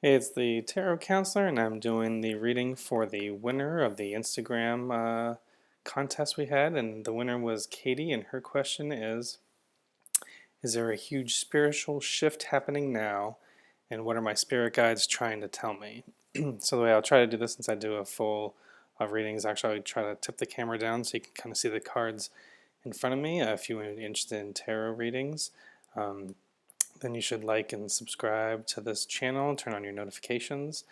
Hey, it's the Tarot Counselor, and I'm doing the reading for the winner of the Instagram contest we had. And the winner was Katie, and her question is there a huge spiritual shift happening now? And what are my spirit guides trying to tell me? So, the way I'll try to do this, since I do a full reading, is actually I try to tip the camera down so you can kind of see the cards in front of me if you're interested in tarot readings. Um, then you should like and subscribe to this channel, turn on your notifications,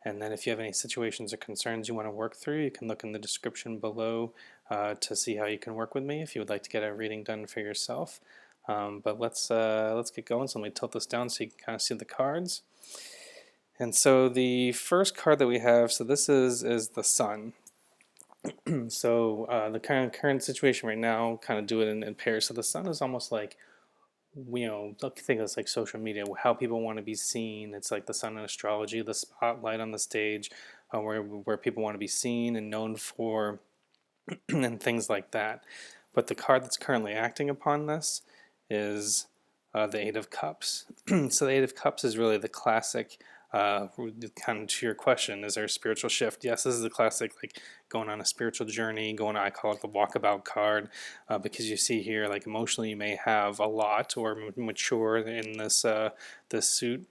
and then if you have any situations or concerns you want to work through, you can look in the description below to see how you can work with me if you would like to get a reading done for yourself. But let's get going. So let me tilt this down so you can kind of see the cards. And so the first card that we have, so this is the Sun. So the kind of current situation right now, kind of do it in pairs. So the Sun is almost like, think of it's like social media, how people want to be seen. It's like the sun in astrology, the spotlight on the stage, where people want to be seen and known for, and things like that. But the card that's currently acting upon this is the Eight of Cups. So the Eight of Cups is really the classic. Kind of to your question, is there a spiritual shift? Yes, this is the classic, like going on a spiritual journey, I call it the walkabout card, because you see here, like emotionally, you may have a lot or mature in this suit.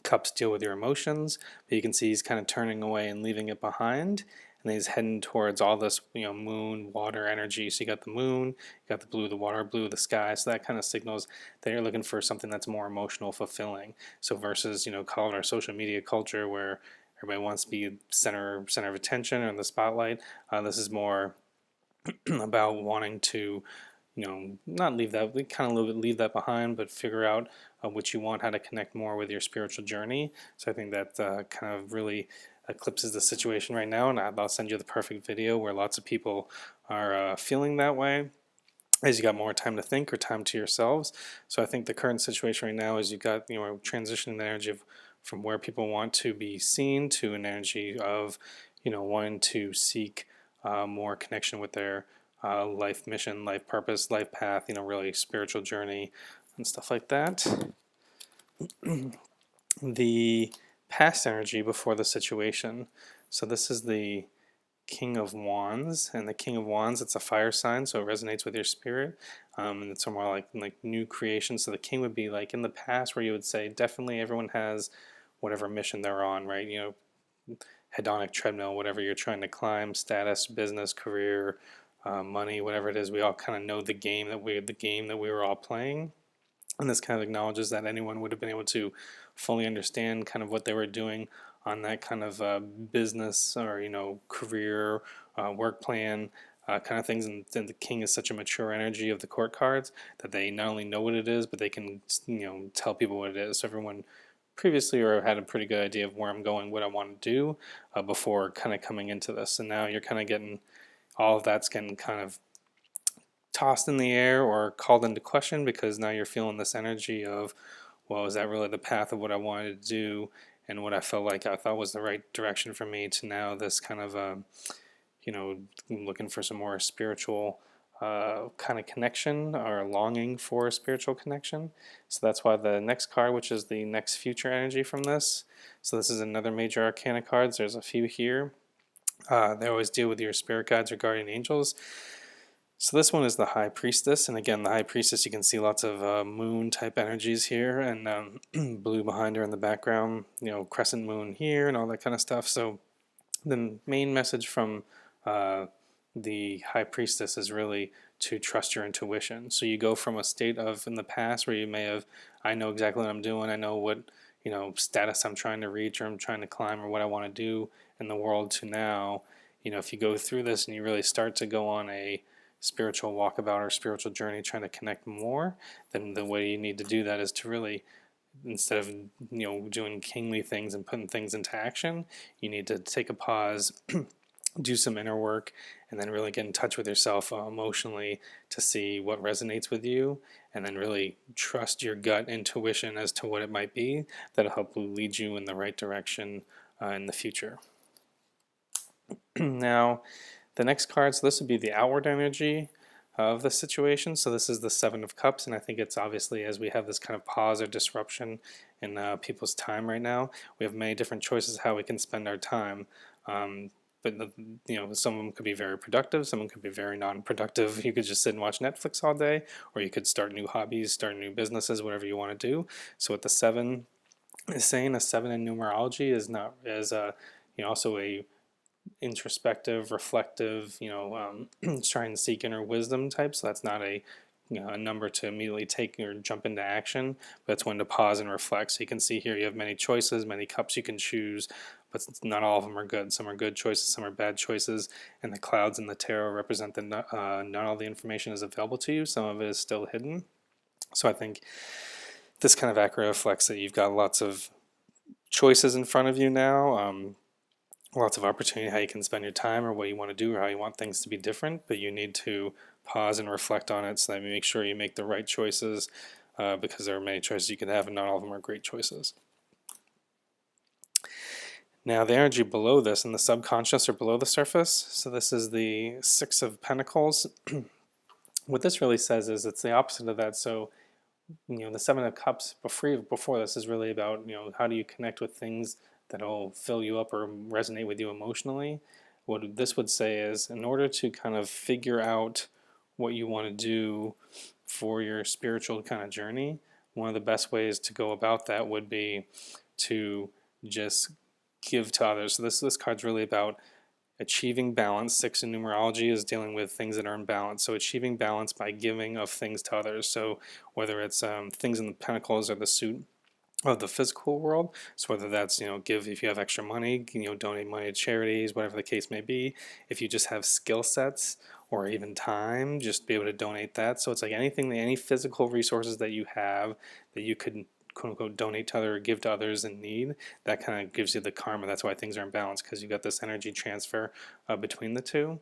Cups deal with your emotions, but you can see he's kind of turning away and leaving it behind, and he's heading towards all this, moon, water energy. So you got the moon, you got the blue, the water, blue, the sky. So that kind of signals that you're looking for something that's more emotional, fulfilling. So versus, call it our social media culture where everybody wants to be center of attention or in the spotlight. This is more about wanting to, not leave that, we kind of leave that behind, but figure out what you want, how to connect more with your spiritual journey. So I think that kind of really eclipses the situation right now, and I'll send you the perfect video where lots of people are feeling that way as you got more time to think or time to yourselves. So I think the current situation right now is you've got, transitioning the energy from where people want to be seen to an energy of, wanting to seek more connection with their life mission, life purpose, life path, really spiritual journey and stuff like that. The past energy before the situation. So this is the King of Wands, and the King of Wands, it's a fire sign, so it resonates with your spirit, and it's more like new creation. So the King would be like in the past, where you would say definitely everyone has whatever mission they're on, right? Hedonic treadmill, whatever you're trying to climb, status, business, career, money, whatever it is. We all kind of know the game that we were all playing. And this kind of acknowledges that anyone would have been able to fully understand kind of what they were doing on that kind of business or career, work plan, kind of things. And the King is such a mature energy of the court cards that they not only know what it is, but they can tell people what it is. So everyone previously or had a pretty good idea of where I'm going, what I want to do before kind of coming into this. And now you're kind of getting all of that's getting kind of tossed in the air or called into question, because now you're feeling this energy of, well, is that really the path of what I wanted to do and what I felt like I thought was the right direction for me, to now this kind of looking for some more spiritual kind of connection or longing for a spiritual connection. So that's why the next card, which is the next future energy from this, so this is another major arcana cards. There's a few here. They always deal with your spirit guides or guardian angels. So this one is the High Priestess, and again, the High Priestess, you can see lots of moon type energies here, and blue behind her in the background, crescent moon here and all that kind of stuff. So the main message from the High Priestess is really to trust your intuition. So you go from a state of in the past where you may have, I know exactly what I'm doing, I know what status I'm trying to reach or I'm trying to climb or what I want to do in the world, to now, if you go through this and you really start to go on a spiritual walkabout or spiritual journey trying to connect more, then the way you need to do that is to really, instead of doing kingly things and putting things into action, you need to take a pause, do some inner work, and then really get in touch with yourself emotionally to see what resonates with you, and then really trust your gut intuition as to what it might be that'll help lead you in the right direction in the future. Now, the next card, so this would be the outward energy of the situation. So this is the Seven of Cups, and I think it's obviously, as we have this kind of pause or disruption in people's time right now. We have many different choices how we can spend our time. But some of them could be very productive, some of them could be very non-productive. You could just sit and watch Netflix all day, or you could start new hobbies, start new businesses, whatever you want to do. So with the 7 is saying, a 7 in numerology is not as also a introspective, reflective, trying to seek inner wisdom type. So that's not a number to immediately take or jump into action, but it's when to pause and reflect. So you can see here you have many choices, many cups you can choose, but not all of them are good. Some are good choices, some are bad choices, and the clouds in the tarot represent that not all the information is available to you. Some of it is still hidden. So I think this kind of accurately reflects that you've got lots of choices in front of you now. Lots of opportunity how you can spend your time or what you want to do or how you want things to be different, but you need to pause and reflect on it so that you make sure you make the right choices, because there are many choices you could have and not all of them are great choices. Now the energy below this in the subconscious or below the surface, so this is the 6 of Pentacles. What this really says is it's the opposite of that. So the 7 of Cups before this is really about how do you connect with things that'll fill you up or resonate with you emotionally. What this would say is, in order to kind of figure out what you want to do for your spiritual kind of journey, one of the best ways to go about that would be to just give to others. So this card's really about achieving balance. 6 in numerology is dealing with things that are in balance. So achieving balance by giving of things to others. So whether it's things in the Pentacles or the suit of the physical world, so whether that's give, if you have extra money, donate money to charities, whatever the case may be. If you just have skill sets or even time, just be able to donate that. So it's like anything, any physical resources that you have that you could quote unquote donate to others or give to others in need, that kind of gives you the karma. That's why things are in balance, because you got this energy transfer between the two.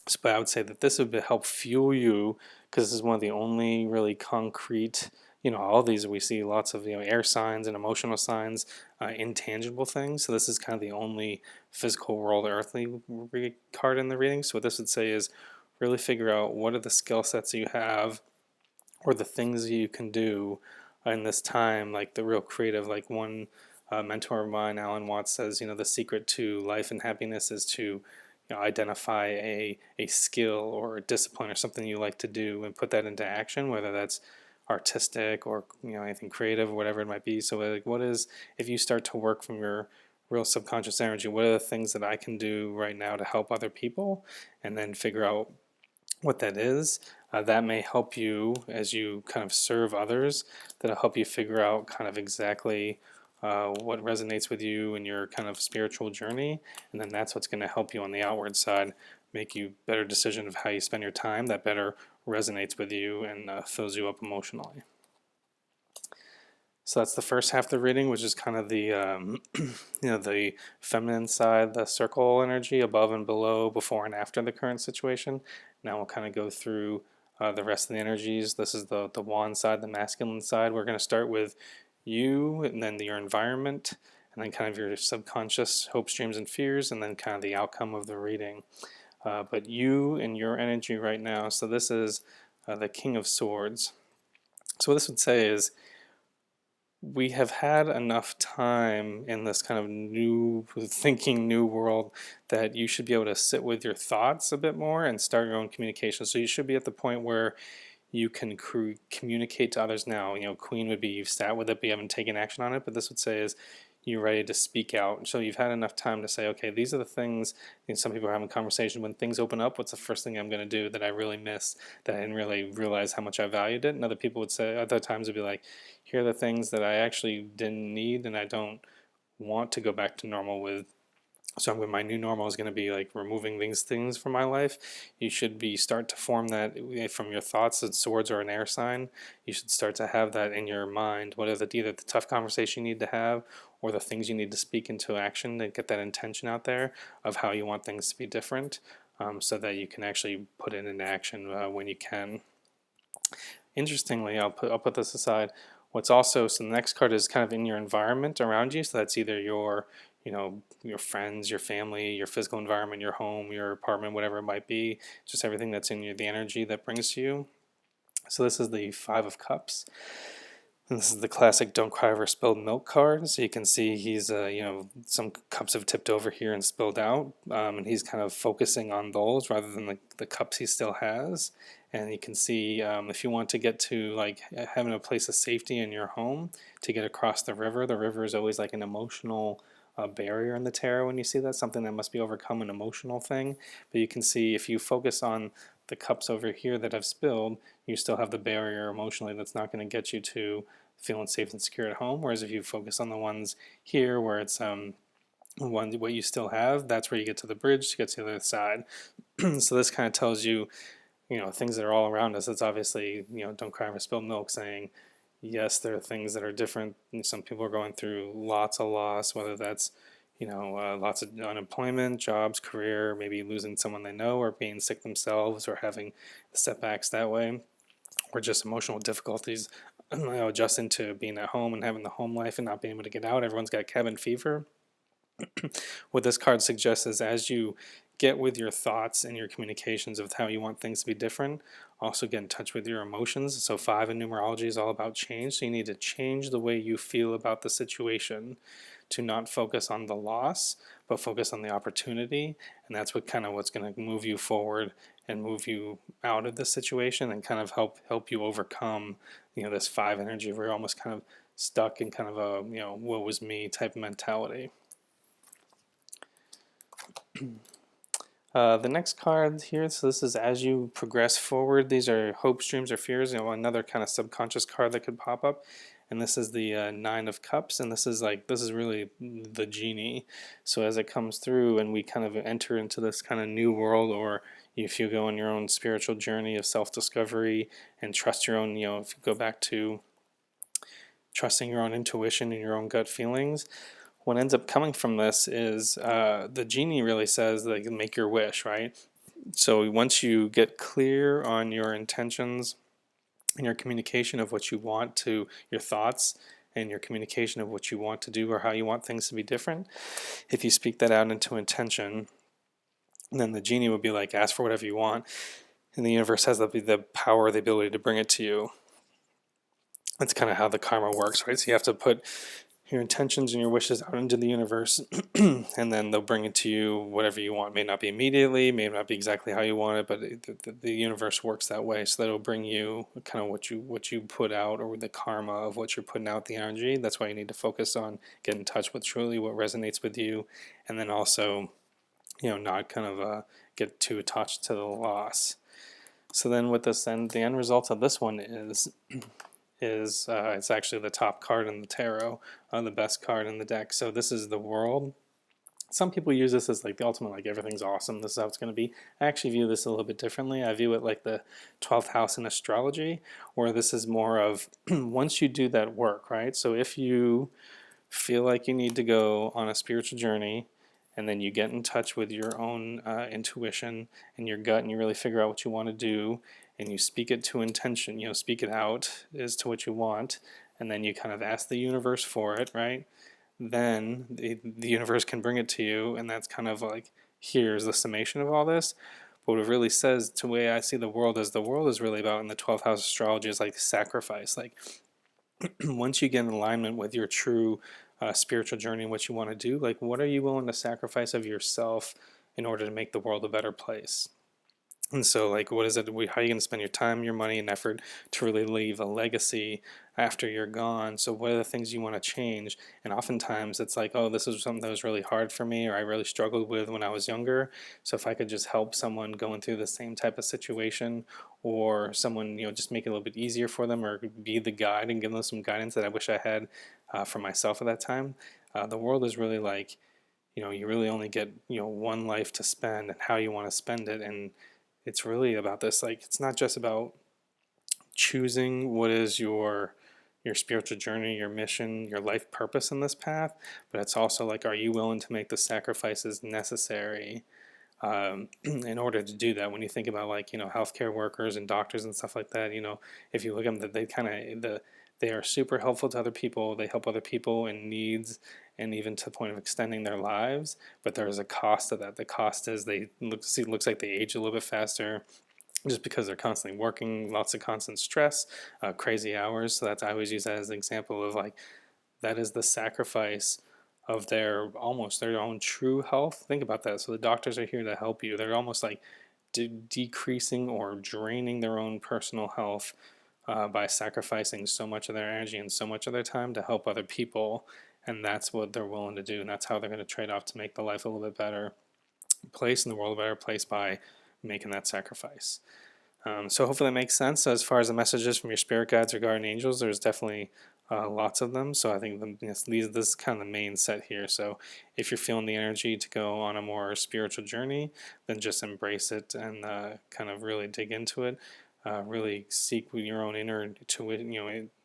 So, but I would say that this would help fuel you, because this is one of the only really concrete, all these we see lots of air signs and emotional signs, intangible things. So this is kind of the only physical world earthly card in the reading. So what this would say is really figure out what are the skill sets you have or the things you can do in this time, like the real creative. Like one mentor of mine, Alan Watts, says, the secret to life and happiness is to identify a skill or a discipline or something you like to do and put that into action, whether that's artistic or anything creative or whatever it might be. So like, what is, if you start to work from your real subconscious energy, what are the things that I can do right now to help other people, and then figure out what that is. That may help you as you kind of serve others. That'll help you figure out kind of exactly what resonates with you in your kind of spiritual journey, and then that's what's going to help you on the outward side, make you better decision of how you spend your time that better resonates with you and fills you up emotionally. So that's the first half of the reading, which is kind of the the feminine side, the circle energy above and below, before and after the current situation. Now we'll kind of go through the rest of the energies. This is the wand side, the masculine side. We're going to start with you, and then your environment, and then kind of your subconscious hopes, dreams, and fears, and then kind of the outcome of the reading. But you and your energy right now. So this is the King of Swords. So what this would say is, we have had enough time in this kind of new thinking, new world, that you should be able to sit with your thoughts a bit more and start your own communication. So you should be at the point where you can communicate to others now. Queen would be you've sat with it, but you haven't taken action on it. But this would say is you're ready to speak out. So you've had enough time to say, okay, these are the things. Some people are having conversations. When things open up, what's the first thing I'm going to do that I really miss, that I didn't really realize how much I valued it? And other people would say, other times would be like, here are the things that I actually didn't need and I don't want to go back to normal with. So my new normal is going to be like removing these things from my life. You should start to form that from your thoughts. That swords are an air sign. You should start to have that in your mind. What are either the tough conversation you need to have, or the things you need to speak into action to get that intention out there of how you want things to be different, so that you can actually put it into action when you can. Interestingly, I'll put this aside. What's also, so the next card is kind of in your environment around you. So that's either your friends, your family, your physical environment, your home, your apartment, whatever it might be, just everything that's in you, the energy that brings to you. So this is the 5 of Cups. And this is the classic "Don't cry over spilled milk" card. So you can see he's, some cups have tipped over here and spilled out, and he's kind of focusing on those rather than the cups he still has. And you can see if you want to get to like having a place of safety in your home to get across the river is always like an emotional barrier in the tarot. When you see that, something that must be overcome, an emotional thing. But you can see if you focus on the cups over here that have spilled, you still have the barrier emotionally that's not going to get you to feeling safe and secure at home. Whereas if you focus on the ones here where it's what you still have, that's where you get to the bridge to get to the other side. So this kind of tells you, things that are all around us. It's obviously, don't cry over spilled milk, saying, yes, there are things that are different. Some people are going through lots of loss, whether that's, lots of unemployment, jobs, career, maybe losing someone they know, or being sick themselves, or having setbacks that way, or just emotional difficulties, adjusting to being at home and having the home life and not being able to get out. Everyone's got cabin fever. What this card suggests is as you get with your thoughts and your communications of how you want things to be different, also get in touch with your emotions. So 5 in numerology is all about change. So you need to change the way you feel about the situation to not focus on the loss, but focus on the opportunity. And that's what's going to move you forward and move you out of the situation and kind of help you overcome, this 5 energy where you're almost kind of stuck in kind of a, woe was me type of mentality. The next card here, so this is as you progress forward. These are hopes, dreams, or fears. Another kind of subconscious card that could pop up. And this is the 9 of Cups, and this is really the genie. So as it comes through and we kind of enter into this kind of new world, or if you go on your own spiritual journey of self-discovery and trust your own, if you go back to trusting your own intuition and your own gut feelings, what ends up coming from this is the genie really says, like, make your wish, right? So once you get clear on your intentions and your communication of what you want to, your thoughts and your communication of what you want to do or how you want things to be different, if you speak that out into intention, then the genie would be like, ask for whatever you want, and the universe has the power, the ability to bring it to you. That's kind of how the karma works, right? So you have to put your intentions and your wishes out into the universe, and then they'll bring it to you, whatever you want. May not be immediately, may not be exactly how you want it, but the universe works that way, so that it'll bring you kind of what you put out, or the karma of what you're putting out, the energy. That's why you need to focus on getting in touch with truly what resonates with you, and then also, not kind of get too attached to the loss. So then with this, then the end result of this one is it's actually the top card in the tarot, the best card in the deck. So this is the World. Some people use this as like the ultimate, like everything's awesome, this is how it's going to be. I actually view this a little bit differently. I view it like the 12th house in astrology, where this is more of once you do that work, right? So if you feel like you need to go on a spiritual journey, and then you get in touch with your own intuition and your gut, and you really figure out what you want to do, and you speak it to intention, speak it out as to what you want, and then you kind of ask the universe for it, right? Then the universe can bring it to you, and that's kind of like, here's the summation of all this. But what it really says, to the way I see the world is really about in the 12th house astrology, is like sacrifice. Like once you get in alignment with your true spiritual journey and what you want to do, like what are you willing to sacrifice of yourself in order to make the world a better place? And so, like, what is it? How are you going to spend your time, your money, and effort to really leave a legacy after you're gone? So, what are the things you want to change? And oftentimes, it's like, oh, this is something that was really hard for me, or I really struggled with when I was younger. So, if I could just help someone going through the same type of situation, or someone, just make it a little bit easier for them, or be the guide and give them some guidance that I wish I had for myself at that time. The world is really like, you really only get, one life to spend, and how you want to spend it. And it's really about this, like, it's not just about choosing what is your spiritual journey, your mission, your life purpose in this path, but it's also like, are you willing to make the sacrifices necessary in order to do that? When you think about, like, healthcare workers and doctors and stuff like that, if you look at them, that they are super helpful to other people. They help other people in needs, and even to the point of extending their lives. But there is a cost to that. The cost is looks like they age a little bit faster. just because they're constantly working, lots of constant stress, crazy hours. So that's, I always use that as an example of like, that is the sacrifice of their almost their own true health. Think about that. So the doctors are here to help you. They're almost like decreasing or draining their own personal health by sacrificing so much of their energy and so much of their time to help other people. And that's what they're willing to do. And that's how they're going to trade off to make the life a little bit better place and the world a better place by making that sacrifice. So hopefully that makes sense. As far as the messages from your spirit guides or guardian angels, there's definitely lots of them. So I think this is kind of the main set here. So if you're feeling the energy to go on a more spiritual journey, then just embrace it and kind of really dig into it. Really seek your own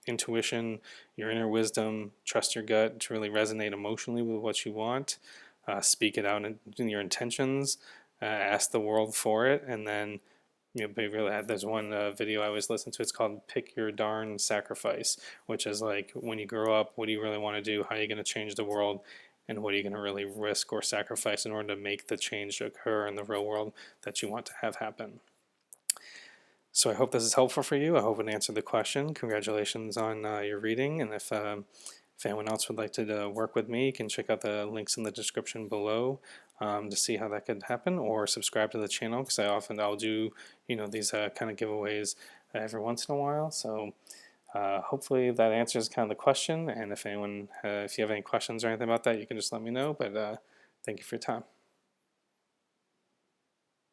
intuition, your inner wisdom. Trust your gut to really resonate emotionally with what you want. Speak it out in your intentions. Ask the world for it, and then there's one video I always listen to. It's called "Pick Your Darn Sacrifice," which is like, when you grow up, what do you really want to do? How are you going to change the world? And what are you going to really risk or sacrifice in order to make the change occur in the real world that you want to have happen? So I hope this is helpful for you. I hope it answered the question. Congratulations on your reading. And if anyone else would like to work with me, you can check out the links in the description below to see how that could happen, or subscribe to the channel, because I'll do these kind of giveaways every once in a while. So hopefully that answers kind of the question. And if you have any questions or anything about that, you can just let me know. But thank you for your time.